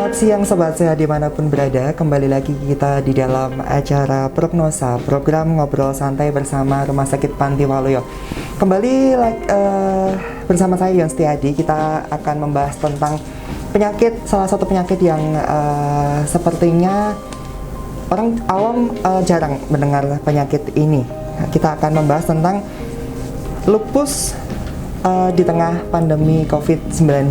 Selamat siang Sobat Sehat dimanapun berada. Kembali lagi kita di dalam acara Prognosa, program ngobrol santai bersama Rumah Sakit Panti Waluyo. Kembali bersama saya Yon Setiadi. Kita akan membahas tentang penyakit, salah satu penyakit yang sepertinya orang awam jarang mendengar penyakit ini. Kita akan membahas tentang lupus di tengah pandemi COVID-19.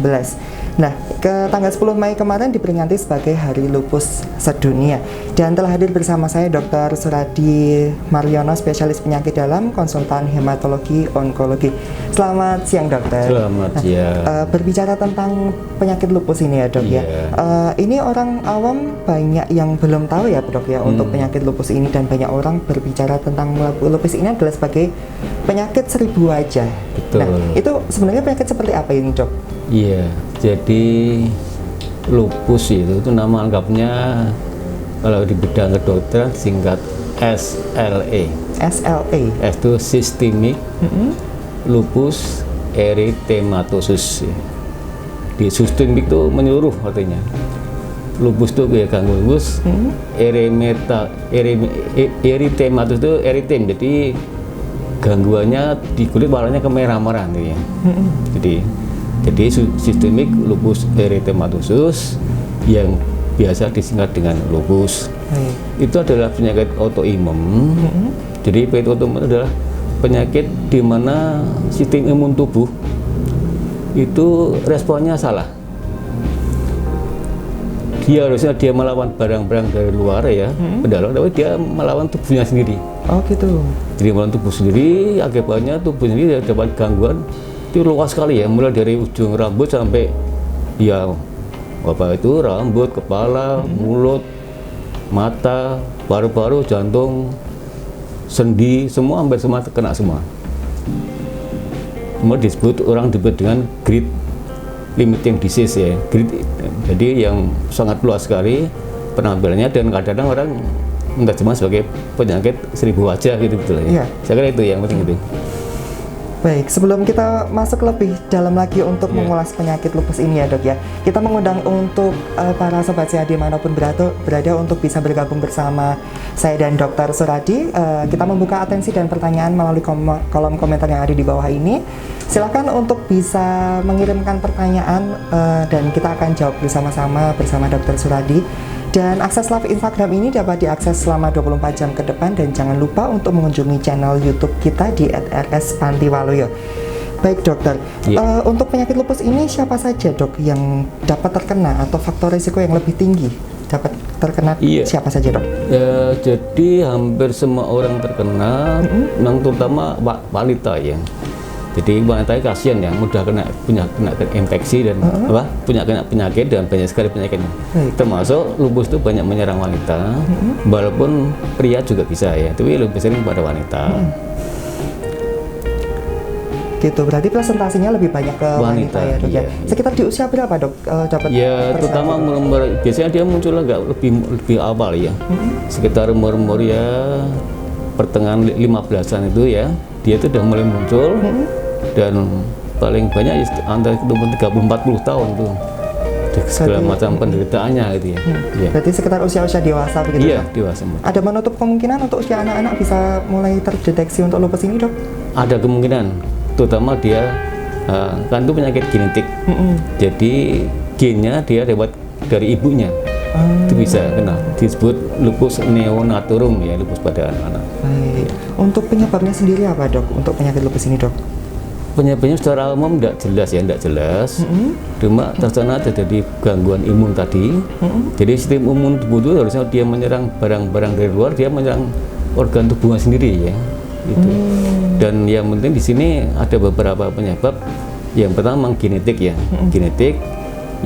Nah, ke tanggal 10 Mei kemarin diperingati sebagai Hari Lupus Sedunia. Dan telah hadir bersama saya Dr. Suradi Mariono, spesialis penyakit dalam, konsultan hematologi onkologi. Selamat siang dokter. Selamat siang. Berbicara tentang penyakit lupus ini ya dok ya. Ini orang awam banyak yang belum tahu ya dok ya untuk penyakit lupus ini, dan banyak orang berbicara tentang lupus ini adalah sebagai penyakit 1000 wajah. Betul. Nah, itu sebenarnya penyakit seperti apa ini dok? Iya, jadi lupus itu nama lengkapnya kalau di bidang kedokteran singkat SLE. SLE. S itu Systemic Lupus Erythematosus. Di systemic itu menyeluruh artinya. Lupus itu kayak gangguan lupus. Erythematosus itu erythem, jadi gangguannya di kulit warnanya kemerah-merahan gitu ya. Jadi sistemik lupus erythematosus yang biasa disingkat dengan lupus. Itu adalah penyakit autoimun. Jadi penyakit autoimun adalah penyakit di mana sistem imun tubuh itu responnya salah. Harusnya dia melawan barang-barang dari luar ya, pendalam, tapi dia melawan tubuhnya sendiri. Oh gitu. Jadi melawan tubuh sendiri, akibatnya tubuh sendiri dapat gangguan itu luas sekali ya, mulai dari ujung rambut sampai ya apa itu rambut, kepala, mulut, mata, paru-paru, jantung, sendi, semua hampir semua kena semua. Orang disebut dengan great limiting disease ya, jadi yang sangat luas sekali penampilannya, dan kadang-kadang orang nggak cuma sebagai penyakit 1000 wajah gitu betul ya. Saya kira itu yang penting itu. Baik, sebelum kita masuk lebih dalam lagi untuk mengulas penyakit lupus ini ya dok ya, kita mengundang untuk para sobat sehat dimanapun berada untuk bisa bergabung bersama saya dan Dr. Suradi. Kita membuka atensi dan pertanyaan melalui kolom komentar yang ada di bawah ini. Silakan untuk bisa mengirimkan pertanyaan dan kita akan jawab bersama-sama bersama Dr. Suradi. Dan akses live Instagram ini dapat diakses selama 24 jam ke depan, dan jangan lupa untuk mengunjungi channel YouTube kita di @rs_pantiwaluyo. Baik dokter, untuk penyakit lupus ini siapa saja dok yang dapat terkena, atau faktor risiko yang lebih tinggi dapat terkena siapa saja dok? Jadi hampir semua orang terkena, yang terutama wanita ya. Jadi wanita kasihan ya, mudah kena infeksi dan punya penyakit, dan banyak sekali penyakitnya. Termasuk lupus itu banyak menyerang wanita, walaupun pria juga bisa ya, tapi lebih sering pada wanita. Gitu, berarti presentasinya lebih banyak ke wanita ya dok ya. Sekitar di usia berapa dok dapat? Ya terutama umur biasanya dia muncul agak lebih awal ya, sekitar umur ya pertengahan 15-an itu ya, dia itu udah mulai muncul. Dan paling banyak antara 30-40 tahun tuh segala macam penderitaannya gitu ya. Berarti sekitar usia-usia dewasa begitu? Iya, dewasa. Ada menutup kemungkinan untuk usia anak-anak bisa mulai terdeteksi untuk lupus ini dok? Ada kemungkinan, terutama dia kan itu penyakit genetik. Jadi gennya dia dapat dari ibunya. Itu bisa kena, disebut lupus neonatorum ya, lupus pada anak-anak. Untuk penyebabnya sendiri apa dok untuk penyakit lupus ini dok? Penyebabnya secara umum tidak jelas. Cuma terkena terjadi gangguan imun tadi. Jadi sistem imun tubuh itu harusnya dia menyerang barang-barang dari luar, dia menyerang organ tubuhnya sendiri ya. Gitu. Dan yang penting di sini ada beberapa penyebab. Yang pertama genetik ya, genetik.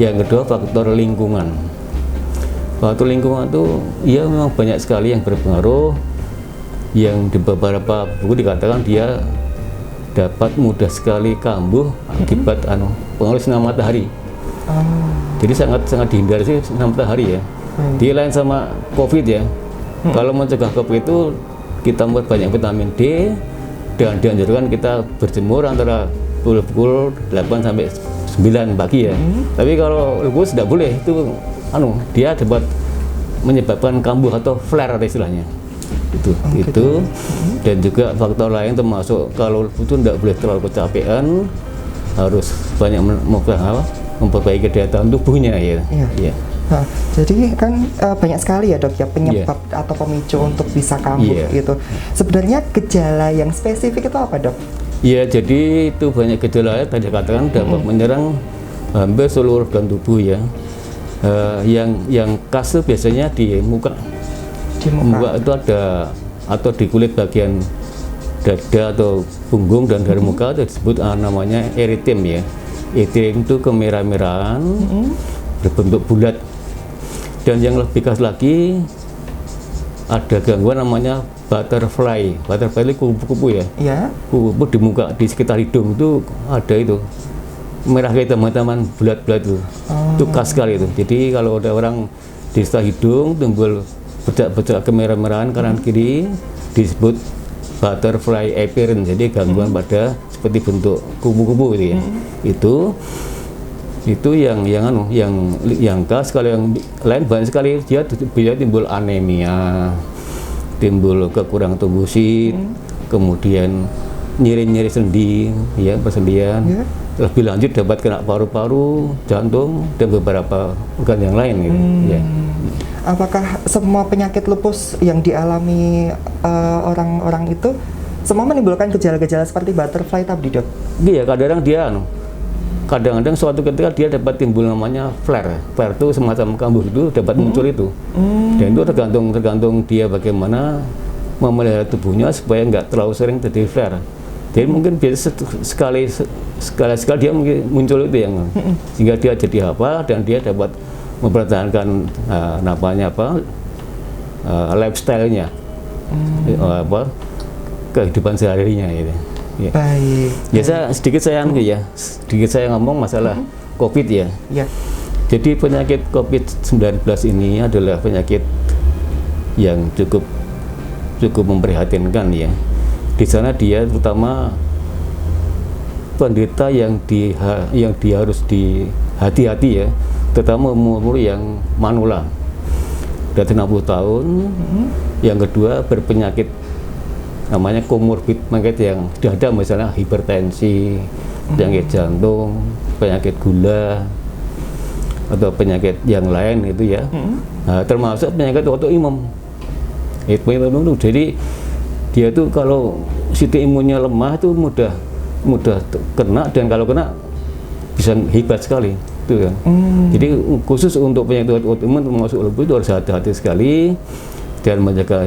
Yang kedua faktor lingkungan. Faktor lingkungan itu ya memang banyak sekali yang berpengaruh. Yang di beberapa buku dikatakan dia dapat mudah sekali kambuh akibat pengaruh sinar matahari. Jadi sangat dihindari sih sinar matahari ya. Di lain sama COVID ya. Kalau mencegah COVID itu kita membuat banyak vitamin D, dan dianjurkan kita berjemur antara pukul 8 sampai 9 pagi ya. Tapi kalau lupus tidak boleh, itu dia dapat menyebabkan kambuh atau flare atau istilahnya itu. Dan juga faktor lain termasuk kalau itu tidak boleh terlalu kecapean, harus banyak memperbaiki daya tahan tubuhnya ya. Iya. Nah, jadi kan banyak sekali ya dok ya penyebab atau pemicu untuk bisa kambuh gitu. Sebenarnya gejala yang spesifik itu apa dok? Ya, jadi itu banyak gejala tadi katakan dapat menyerang hampir seluruh organ tubuh ya. Yang khas itu biasanya di muka. Di muka itu ada, atau di kulit bagian dada atau punggung dan dari muka itu disebut namanya eritem ya. Eritem itu kemerah-merahan berbentuk bulat. Dan yang lebih khas lagi ada gangguan namanya butterfly. Butterfly itu kupu-kupu ya. Kupu-kupu di muka, di sekitar hidung itu ada itu merah kayak teman-teman bulat-bulat itu. Itu khas sekali itu. Jadi kalau ada orang di sekitar hidung timbul bercak-bercak kemerah-merahan kanan kiri disebut butterfly appearance. Jadi gangguan pada seperti bentuk kupu-kupu gitu ya. Itu yang khas. Kalau yang lain banyak sekali, dia timbul anemia, timbul kekurangan trombosit, kemudian nyeri-nyeri sendi ya, persendian. Lebih lanjut dapat kena paru-paru, jantung dan beberapa organ yang lain gitu. Apakah semua penyakit lupus yang dialami orang-orang itu semua menimbulkan gejala-gejala seperti butterfly tadi dok? Iya, kadang-kadang suatu ketika dia dapat timbul namanya flare. Flare itu semacam kambuh itu dapat muncul itu. Dan itu tergantung dia bagaimana memelihara tubuhnya supaya nggak terlalu sering terjadi flare. Jadi mungkin biasa sekali dia mungkin muncul itu yang sehingga dia jadi hafal dan dia dapat mempertahankan lifestyle-nya, kehidupan sehari-harinya gitu. Baik. Sedikit saya ngomong masalah COVID ya. Jadi penyakit COVID-19 ini adalah penyakit yang cukup memprihatinkan ya. Di sana dia terutama penderita yang harus hati-hati ya, terutama umur yang manula, udah 60 tahun. Yang kedua berpenyakit namanya komorbid, penyakit yang sudah ada misalnya hipertensi, penyakit jantung, penyakit gula atau penyakit yang lain itu ya. Termasuk penyakit autoimun. Jadi dia tuh kalau sistem imunnya lemah itu mudah kena, dan kalau kena bisa hebat sekali itu kan. Jadi khusus untuk penyakit autoimun termasuk lupus itu harus hati-hati sekali dan menjaga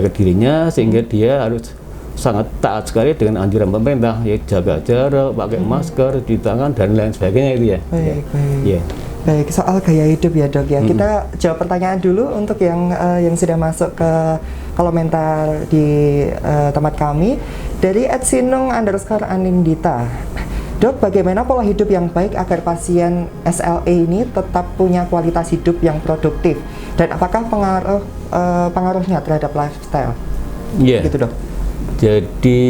dirinya, sehingga dia harus sangat taat sekali dengan anjuran pemerintah ya, jaga jarak, pakai masker, cuci tangan dan lain sebagainya itu ya. Baik, soal gaya hidup ya dok ya. Kita jawab pertanyaan dulu untuk yang sudah masuk ke komentar di tempat kami dari @sinung_anindita. Dok, bagaimana pola hidup yang baik agar pasien SLE ini tetap punya kualitas hidup yang produktif, dan apakah pengaruhnya terhadap lifestyle? Gitu dok. Jadi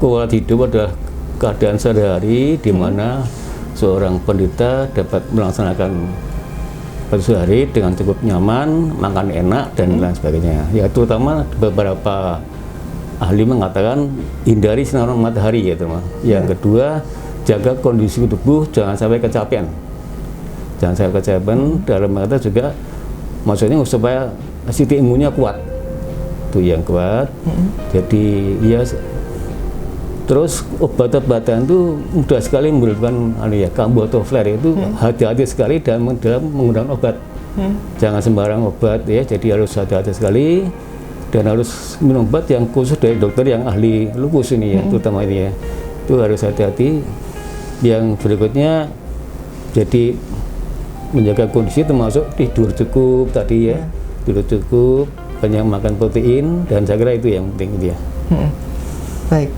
kualitas hidup adalah keadaan sehari-hari di mana seorang penderita dapat melaksanakan sehari dengan cukup nyaman, makan enak dan lain sebagainya. Ya, terutama beberapa ahli mengatakan hindari sinar matahari ya teman. Yang kedua, jaga kondisi tubuh, jangan sampai kecapean. Dalam kata juga maksudnya supaya sistem imunnya kuat. Itu yang kuat. Jadi ya, terus obat-obatan itu mudah sekali menimbulkan kambuh atau flare. Itu hati-hati sekali dalam menggunakan obat. Jangan sembarang obat ya, jadi harus hati-hati sekali dan harus minum obat yang khusus dari dokter yang ahli lupus ini ya, terutama ini ya. Itu harus hati-hati. Yang berikutnya, jadi menjaga kondisi termasuk tidur cukup tadi ya, tidur cukup, banyak makan protein, dan saya kira itu yang penting ya. Baik.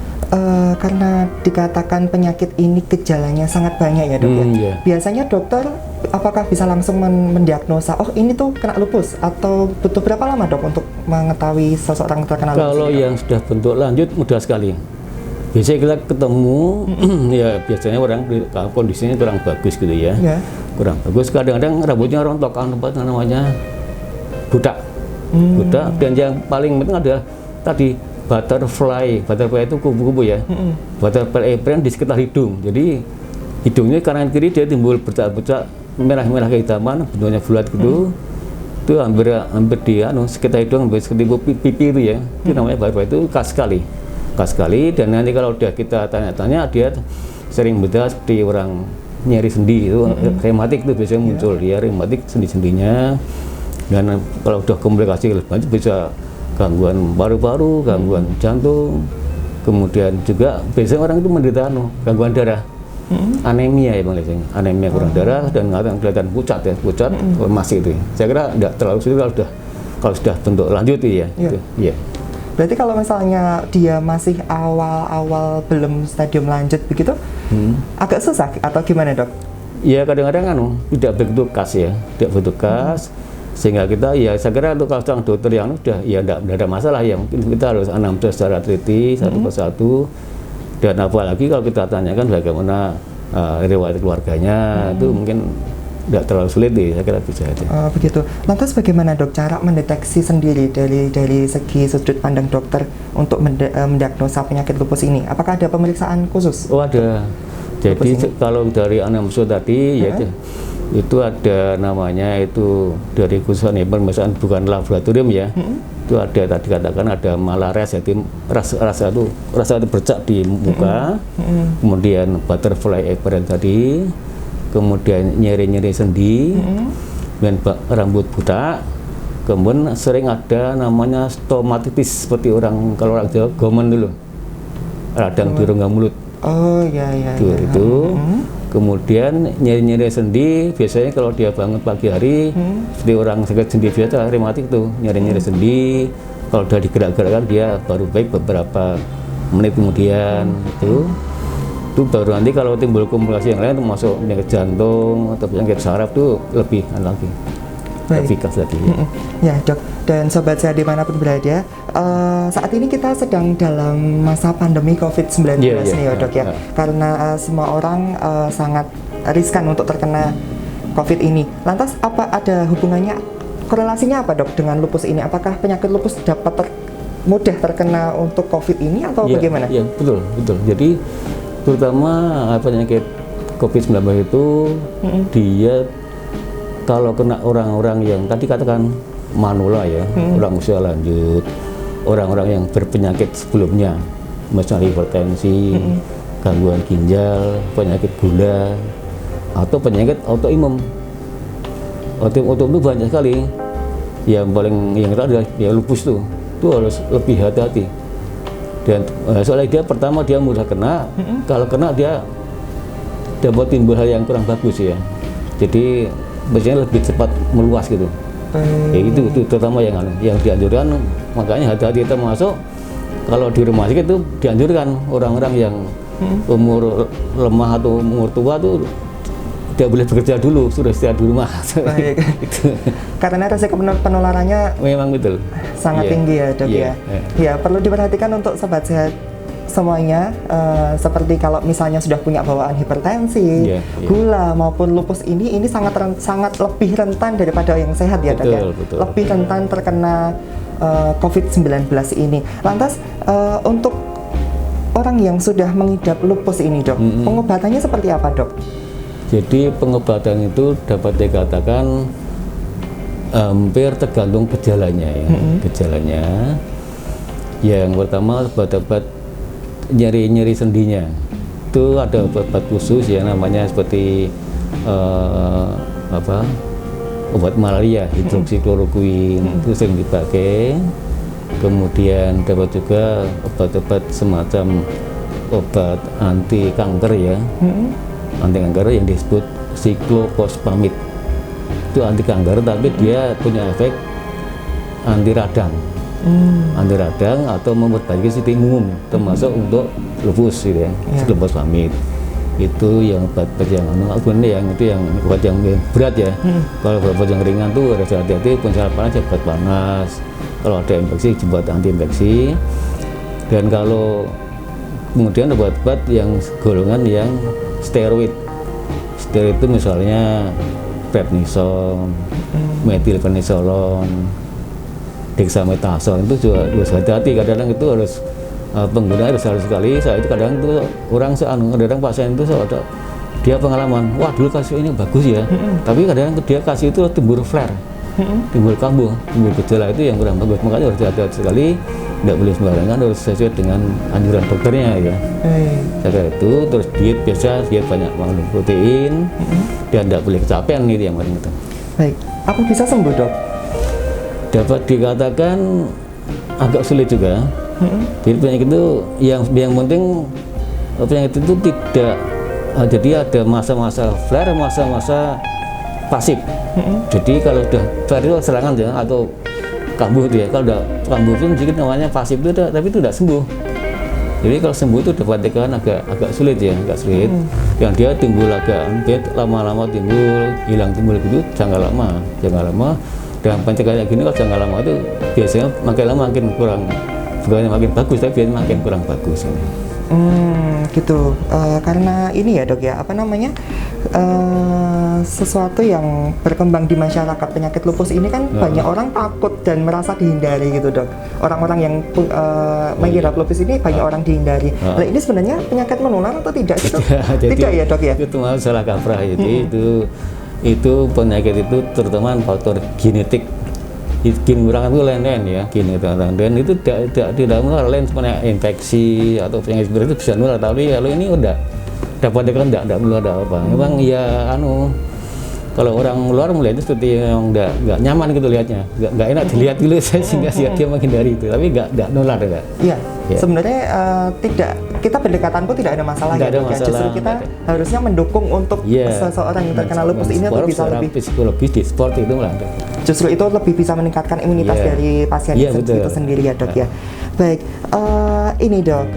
Karena dikatakan penyakit ini gejalanya sangat banyak ya dok ya. Biasanya dokter apakah bisa langsung mendiagnosa, oh ini tuh kena lupus, atau butuh berapa lama dok untuk mengetahui seseorang terkena lupus? Kalau yang sudah bentuk lanjut mudah sekali. Biasanya kita ketemu ya biasanya orang kondisinya kurang bagus gitu ya. Kurang bagus, kadang-kadang rambutnya rontok, tempat namanya budak. Budak, dan yang paling penting ada tadi butterfly itu kubu-kubu ya. Butterfly appearance di sekitar hidung. Jadi hidungnya kanan kiri dia timbul bercak-bercak merah-merah kehitaman, bentuknya bulat gitu. Itu hampir di sekitar hidung, hampir sekitar pipi itu ya. Itu namanya butterfly, itu khas sekali. Dan nanti kalau udah kita tanya-tanya, dia sering bergerak seperti orang nyeri sendi itu. Rematik itu biasanya muncul dia rematik sendi-sendinya. Dan kalau udah komplikasi lebih lanjut bisa gangguan paru-paru, gangguan jantung, kemudian juga biasanya orang itu menderita gangguan darah, anemia ya Bang Leseng, anemia kurang darah, dan kelihatan pucat masih itu. Saya kira tidak terlalu sulit kalau sudah bentuk lanjut ya. Iya. Berarti kalau misalnya dia masih awal-awal belum stadium lanjut begitu, agak susah atau gimana dok? Ya kadang-kadang tidak begitu khas ya, tidak begitu khas. Sehingga kita ya saya kira untuk kalau seorang dokter yang udah ya tidak ada masalah ya, mungkin kita harus analisa secara teliti satu persatu, dan apalagi kalau kita tanyakan bagaimana riwayat keluarganya, itu mungkin tidak terlalu sulit saya kira bisa aja. Begitu. Lantas bagaimana dok cara mendeteksi sendiri dari segi sudut pandang dokter untuk mendiagnosa penyakit lupus ini? Apakah ada pemeriksaan khusus? Oh ada. Jadi kalau dari anamnesis tadi ya itu ada namanya itu dari khususan pemeriksaan bukan laboratorium ya. Itu ada tadi katakan ada malares, jadi rasa itu bercak di muka, kemudian butterfly appearance tadi, kemudian nyeri-nyeri sendi, dan rambut buta, kemudian sering ada namanya stomatitis seperti kalau orang Jawa gomen dulu, radang di rongga mulut. Oh ya. Itu. Kemudian nyeri-nyeri sendi, biasanya kalau dia bangun pagi hari, seperti orang sakit sendi biasa, rematik tuh, nyeri-nyeri sendi. Kalau udah digerak-gerakkan dia baru baik beberapa menit kemudian itu baru nanti kalau timbul komplikasi yang lain, termasuk penyakit jantung atau penyakit saraf tuh lebih lagi. Efikas tadi. Ya dok, dan sobat sehat dimanapun berada, saat ini kita sedang dalam masa pandemi COVID-19 nih ya dok ya. Karena semua orang sangat riskan untuk terkena COVID ini. Lantas apa ada hubungannya, korelasinya apa dok dengan lupus ini? Apakah penyakit lupus dapat mudah terkena untuk COVID ini atau bagaimana? Iya betul. Jadi terutama penyakit COVID-19 itu dia kalau kena orang-orang yang tadi katakan manula ya, orang usia lanjut, orang-orang yang berpenyakit sebelumnya, misalnya hipertensi, gangguan ginjal, penyakit gula, atau penyakit autoimun. Autoimun itu banyak sekali. Yang kita adalah ya lupus itu harus lebih hati-hati. Dan soalnya dia pertama dia mudah kena, kalau kena dia dapat timbul hal yang kurang bagus ya. Jadi biasanya lebih cepat meluas gitu. Ya itu terutama yang dianjurkan, makanya hati-hati kita masuk. Kalau di rumah sakit itu dianjurkan orang-orang yang umur lemah atau umur tua tuh tidak boleh bekerja dulu, sudah istirahat di rumah. Karena resiko penularannya memang betul sangat tinggi ya dok ya. Ya perlu diperhatikan untuk sobat sehat semuanya, seperti kalau misalnya sudah punya bawaan hipertensi, gula maupun lupus ini sangat lebih rentan daripada yang sehat ya dok ya. Lebih rentan terkena COVID-19 ini. Lantas untuk orang yang sudah mengidap lupus ini dok, pengobatannya seperti apa dok? Jadi pengobatan itu dapat dikatakan hampir tergantung gejalanya ya. Gejalanya yang pertama obat-obat nyeri sendinya itu ada obat khusus yang namanya seperti obat malaria, hidroksikloroquine itu sering dipakai. Kemudian dapat juga obat-obat semacam obat anti kanker ya, anti kanker yang disebut siklofosfamid. Itu anti kanker tapi dia punya efek anti radang. Anti radang atau memperbaiki sistem imun, termasuk untuk lupus gitu ya, siklofosfamid. Itu yang obat yang obat yang berat ya. Kalau obat yang ringan tuh harus hati-hati, pencahayaan panas obat panas. Kalau ada infeksi obat anti infeksi. Dan kalau kemudian obat-obat yang golongan yang steroid. Steroid itu misalnya prednison, metilprednisolon, dexamethasone, itu juga harus hati-hati. Kadang-kadang itu harus pengguna harus sekali. Saya itu kadang itu orang kadang pasien itu dia pengalaman, wah dulu kasih ini bagus ya, tapi kadang dia kasih itu timbul flare, timbul kambuh, timbul gejala, itu yang kurang bagus. Makanya harus hati-hati sekali, tidak boleh sembarangan, harus sesuai dengan anjuran dokternya ya. Jaga itu, terus diet banyak mengandung protein, dan tidak boleh kecapean, itu yang paling penting. Baik, apa bisa sembuh dok? Dapat dikatakan agak sulit juga. Jadi penyakit itu yang penting penyakit itu tidak jadi ada masa-masa flare, masa-masa pasif. Jadi kalau udah flare itu serangan ya, atau kambuh itu ya. Kalau udah kambuh itu sedikit namanya pasif itu, tapi itu tidak sembuh. Jadi kalau sembuh itu dapat dikatakan agak sulit ya, agak sulit. Yang dia timbul lama-lama timbul, hilang timbul gitu jangka lama. Dan pencegahan gini kalau jangka lama itu biasanya makin lama makin kurang, bukannya makin bagus, tapi biasanya makin kurang bagus. Gitu. Karena ini ya dok ya, apa namanya, sesuatu yang berkembang di masyarakat, penyakit lupus ini kan banyak orang takut dan merasa dihindari gitu dok. Orang-orang yang mengidap lupus ini banyak orang dihindari. Nah ini sebenarnya penyakit menular atau tidak sih dok? Tidak ya dok ya? Itu malah salah kaprah. Jadi itu penyakit itu terutama faktor genetik. Gen kurang itu lain-lain ya, gen itu, dan itu tidak menular. Lain seperti infeksi atau penyakit seperti itu bisa menular, tapi kalau ini udah dapat kan tidak menular apa. Memang ya kalau orang luar melihat itu seperti yang nggak nyaman gitu lihatnya, nggak enak dilihat dulu sehingga dia menghindari itu, tapi nggak nular ya. Iya. Sebenarnya kita pendekatan pun tidak ada masalah ya, justru kita harusnya mendukung untuk seseorang yang terkena lupus ini untuk bisa lebih psikologis di sport itu lah. Justru itu lebih bisa meningkatkan imunitas dari pasien itu sendiri ya dok ya. Baik, ini dok,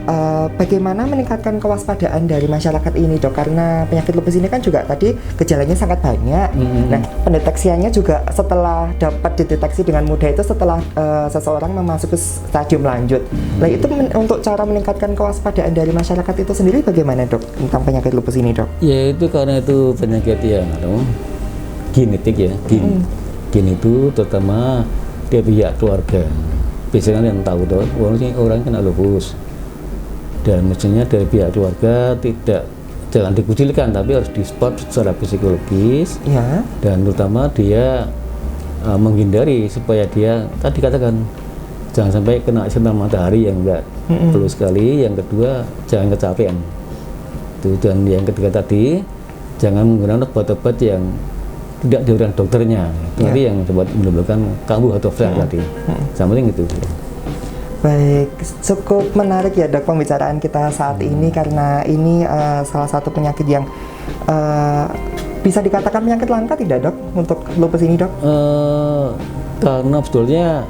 bagaimana meningkatkan kewaspadaan dari masyarakat ini dok? Karena penyakit lupus ini kan juga tadi gejalanya sangat banyak. Nah, pendeteksiannya juga setelah dapat dideteksi dengan mudah itu setelah seseorang memasuki stadium lanjut. Nah, itu untuk cara meningkatkan kewaspadaan dari masyarakat itu sendiri bagaimana dok tentang penyakit lupus ini dok? Ya itu karena itu penyakit yang genetik ya, gen itu terutama dia pihak keluarga. Biasanya yang tahu tuh orang kena lupus, dan mestinya dari pihak keluarga jangan dikucilkan, tapi harus di-support secara psikologis dan terutama dia menghindari supaya dia tadi katakan jangan sampai kena sinar matahari yang enggak perlu sekali. Yang kedua jangan kecapean itu, dan yang ketiga tadi jangan menggunakan obat-obat yang tidak diuraikan dokternya, itu nanti yang dapat menimbulkan kambuh atau flare tadi. Sama itu. Baik, cukup menarik ya dok pembicaraan kita saat ini, karena ini salah satu penyakit yang bisa dikatakan penyakit langka tidak dok untuk lupus ini dok? Karena sebetulnya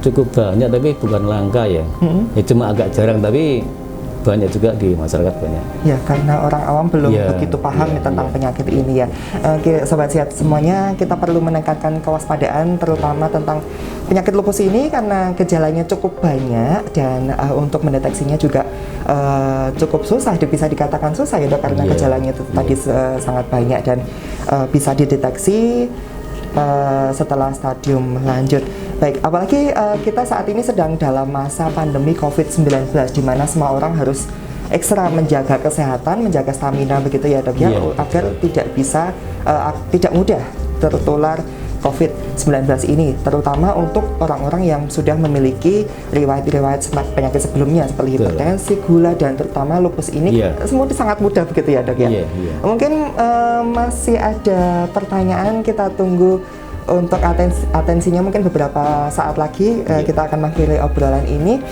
cukup banyak tapi bukan langka ya. Ya cuma agak jarang, tapi banyak juga di masyarakat banyak. Ya, karena orang awam belum begitu paham tentang penyakit ini ya. Oke, sobat sehat semuanya, kita perlu meningkatkan kewaspadaan terutama tentang penyakit lupus ini karena gejalanya cukup banyak dan untuk mendeteksinya juga cukup susah, bisa dikatakan susah ya dok, karena gejalanya itu tadi sangat banyak dan bisa dideteksi setelah stadium lanjut. Baik, apalagi kita saat ini sedang dalam masa pandemi COVID-19 di mana semua orang harus ekstra menjaga kesehatan, menjaga stamina begitu ya dok ya, agar tidak mudah tertular COVID-19 ini, terutama untuk orang-orang yang sudah memiliki riwayat penyakit sebelumnya seperti hipertensi, gula, dan terutama lupus ini semua sangat mudah begitu ya dok ya. Mungkin masih ada pertanyaan, kita tunggu untuk atensinya mungkin beberapa saat lagi. Kita akan mengakhiri obrolan ini.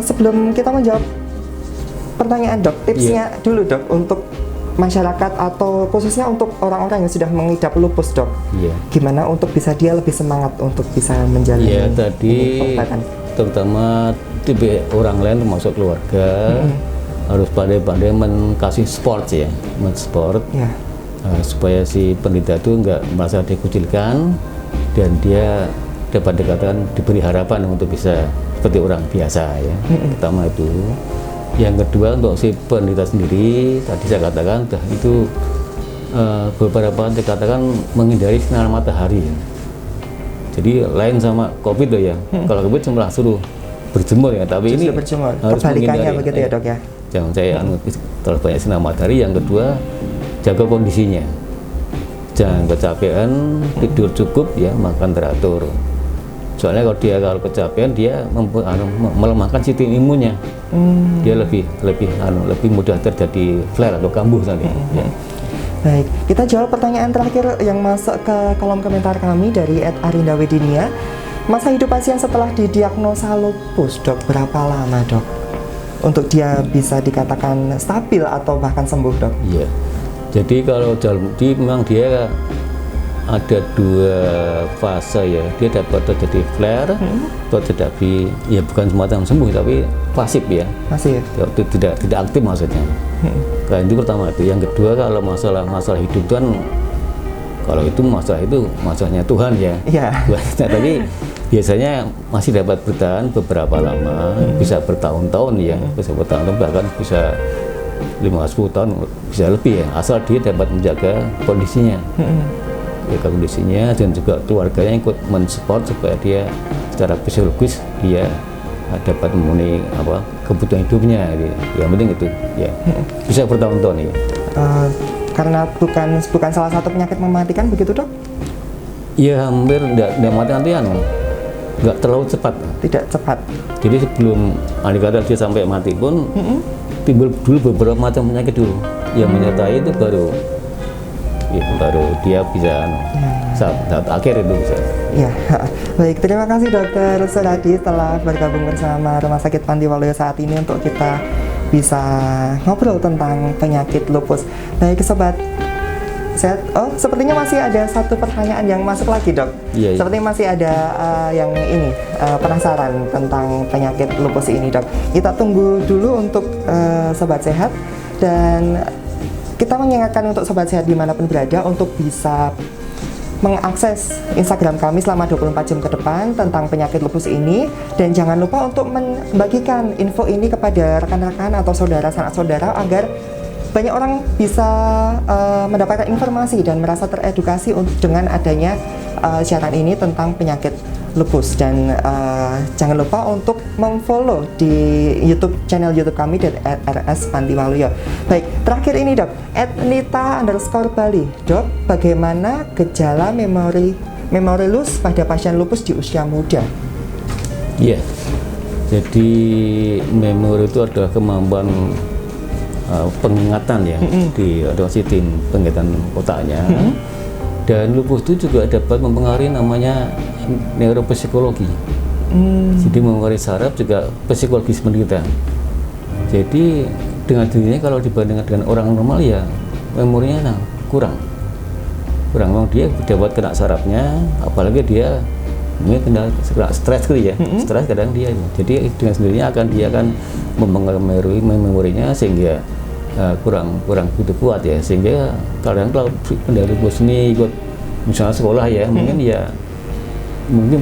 Sebelum kita menjawab pertanyaan dok, tipsnya dulu dok untuk masyarakat atau khususnya untuk orang-orang yang sudah mengidap lupus dok, gimana untuk bisa dia lebih semangat untuk bisa menjalani pengobatan? Terutama tipe orang lain termasuk keluarga harus pandai-pandai mengkasih support men-support supaya si penderita itu nggak merasa dikucilkan dan dia dapat dikatakan diberi harapan untuk bisa seperti orang biasa ya. Pertama itu. Yang kedua untuk si penderita sendiri, tadi saya katakan itu beberapa dikatakan menghindari sinar matahari. Jadi lain sama COVID tuh ya. Kalau COVID cuma suruh berjemur ya, tapi Justru ini berjemur. harus Kebalikannya menghindari. begitu ya dok ya. Jangan saya terlalu banyak sinar matahari. Yang kedua, jaga kondisinya. Jangan kecapean, tidur cukup ya, makan teratur. Soalnya kalau kecapean dia melemahkan sistem imunnya. Dia lebih mudah terjadi flare atau kambuh nanti. Ya. Baik, kita jawab pertanyaan terakhir yang masuk ke kolom komentar kami dari @arindawedinia. Masa hidup pasien setelah didiagnosa lupus, dok, berapa lama dok? Untuk dia bisa dikatakan stabil atau bahkan sembuh, dok? Iya. Jadi kalau memang dia ada 2 fase ya. Dia dapat terjadi flare atau terjadi ya bukan semacam sembuh tapi pasif ya. Masih. Tidak aktif maksudnya. Nah, itu pertama itu. Yang kedua kalau masalah hidup kan kalau itu masalahnya Tuhan ya. Iya. Nah, tapi biasanya masih dapat bertahan beberapa lama, bisa bertahun-tahun ya, bisa bertahun-tahun bahkan bisa 5-10 tahun bisa lebih ya, asal dia dapat menjaga kondisinya. Jaga kondisinya dan juga keluarganya ikut mensupport supaya dia secara fisiologis dia dapat memenuhi kebutuhan hidupnya. Yang penting itu ya bisa bertahun-tahun ya. Karena bukan salah satu penyakit mematikan begitu dok? Ya hampir tidak mati-matian, nggak terlalu cepat. Tidak cepat. Jadi sebelum andai kata dia sampai mati pun timbul dulu beberapa macam penyakit dulu yang menyertai itu baru dia bisa saat akhir itu bisa. Ya, baik, terima kasih Dokter Suradi telah bergabung bersama Rumah Sakit Panti Waluyo saat ini untuk kita bisa ngobrol tentang penyakit lupus. Baik sobat sehat. Oh, sepertinya masih ada satu pertanyaan yang masuk lagi dok. Iya. Sepertinya masih ada yang ini penasaran tentang penyakit lupus ini dok. Kita tunggu dulu untuk sobat sehat dan kita mengingatkan untuk sobat sehat dimanapun berada untuk bisa mengakses Instagram kami selama 24 jam ke depan tentang penyakit lupus ini, dan jangan lupa untuk membagikan info ini kepada rekan-rekan atau saudara sanak saudara agar banyak orang bisa mendapatkan informasi dan merasa teredukasi dengan adanya siaran ini tentang penyakit lupus. Dan jangan lupa untuk memfollow di channel YouTube kami dan RS Panti Waluyo. Baik, terakhir ini dok, @nita_bali dok, bagaimana gejala memori loss pada pasien lupus di usia muda? Iya, jadi memori itu adalah kemampuan pengingatan ya di sistem pengingatan otaknya. Dan lupus itu juga dapat mempengaruhi namanya neuropsikologi. Jadi mempengaruhi saraf juga psikologis penderita. Jadi dengan dirinya kalau dibandingkan dengan orang normal ya memorinya kurang. Memang dia dapat kena sarafnya, apalagi dia mungkin kena stres kali ya. Stres kadang dia. Jadi dengan sendirinya dia akan mempengaruhi memorinya sehingga kurang begitu kuat ya, sehingga kalau penderita lupus ini ikut misalnya sekolah ya, mungkin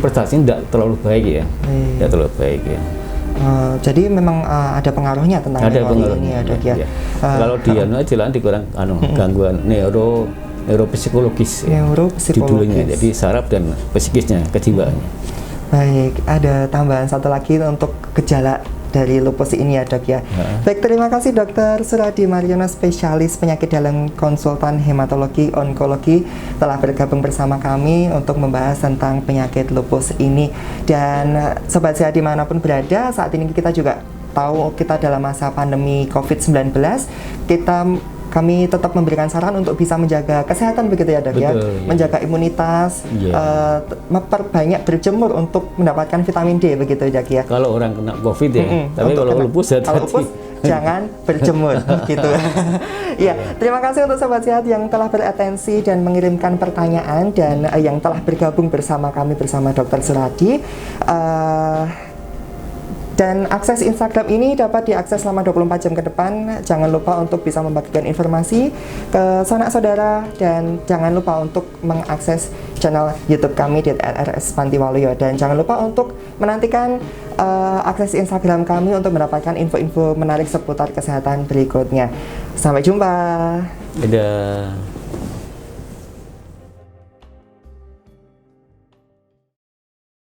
prestasinya tidak terlalu baik ya, tidak terlalu baik ya. Jadi memang ada pengaruhnya tentang memori ini ya dok ya. Kalau dia jalan dikurang gangguan neuropsikologis judulnya, jadi saraf dan psikisnya, kejiwaannya. Baik, ada tambahan satu lagi untuk gejala dari lupus ini ya dok ya. Baik, terima kasih Dokter Suradi Mariono, spesialis penyakit dalam konsultan hematologi onkologi, telah bergabung bersama kami untuk membahas tentang penyakit lupus ini. Dan sobat sehat dimanapun berada, saat ini kita juga tahu kita dalam masa pandemi COVID-19, kami tetap memberikan saran untuk bisa menjaga kesehatan begitu ya dok. Betul, ya, menjaga imunitas, memperbanyak berjemur untuk mendapatkan vitamin D begitu dok ya. Kalau orang kena COVID ya, tapi kalau lupus jangan berjemur gitu. Ya, terima kasih untuk sobat sehat yang telah beratensi dan mengirimkan pertanyaan dan yang telah bergabung bersama kami bersama Dokter Suradi. Dan akses Instagram ini dapat diakses selama 24 jam ke depan. Jangan lupa untuk bisa membagikan informasi ke sanak saudara dan jangan lupa untuk mengakses channel YouTube kami di @rspantiwaluyo, dan jangan lupa untuk menantikan akses Instagram kami untuk mendapatkan info-info menarik seputar kesehatan berikutnya. Sampai jumpa. Dadah.